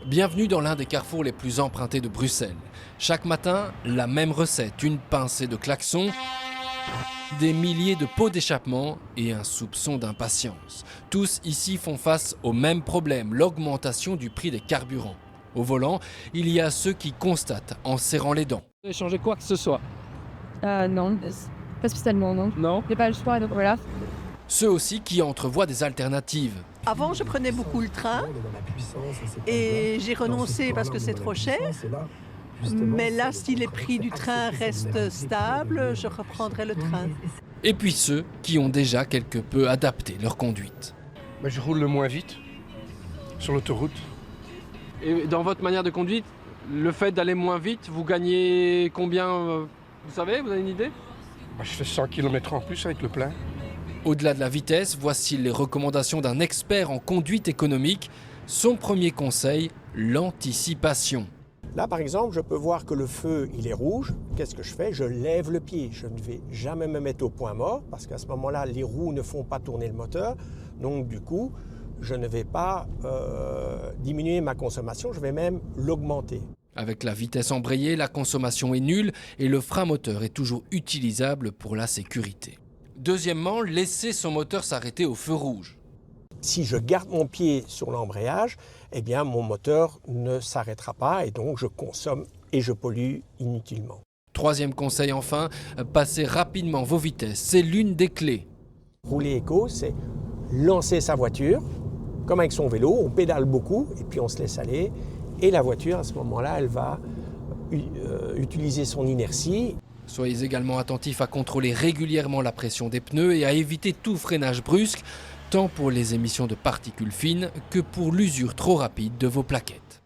Bienvenue dans l'un des carrefours les plus empruntés de Bruxelles. Chaque matin, la même recette, une pincée de klaxons, des milliers de pots d'échappement et un soupçon d'impatience. Tous ici font face au même problème, l'augmentation du prix des carburants. Au volant, il y a ceux qui constatent en serrant les dents. Vous avez changé quoi que ce soit? Non, pas spécialement, non. Non? J'ai pas le choix, donc voilà. Ceux aussi qui entrevoient des alternatives. Avant, je prenais beaucoup le train et j'ai renoncé parce que c'est trop cher. Mais là, si les prix du train restent stables, je reprendrai le train. Et puis ceux qui ont déjà quelque peu adapté leur conduite. Je roule le moins vite sur l'autoroute. Et dans votre manière de conduite, le fait d'aller moins vite, vous gagnez combien? Vous savez, vous avez une idée? Je fais 100 km en plus avec le plein. Au-delà de la vitesse, voici les recommandations d'un expert en conduite économique. Son premier conseil, l'anticipation. Là, par exemple, je peux voir que le feu, il est rouge. Qu'est-ce que je fais? Je lève le pied. Je ne vais jamais me mettre au point mort parce qu'à ce moment-là, les roues ne font pas tourner le moteur. Donc, du coup, je ne vais pas diminuer ma consommation, je vais même l'augmenter. Avec la vitesse embrayée, la consommation est nulle et le frein moteur est toujours utilisable pour la sécurité. Deuxièmement, laisser son moteur s'arrêter au feu rouge. Si je garde mon pied sur l'embrayage, eh bien mon moteur ne s'arrêtera pas et donc je consomme et je pollue inutilement. Troisième conseil enfin, passez rapidement vos vitesses, c'est l'une des clés. Rouler éco, c'est lancer sa voiture, comme avec son vélo, on pédale beaucoup et puis on se laisse aller. Et la voiture, à ce moment-là, elle va utiliser son inertie. Soyez également attentifs à contrôler régulièrement la pression des pneus et à éviter tout freinage brusque, tant pour les émissions de particules fines que pour l'usure trop rapide de vos plaquettes.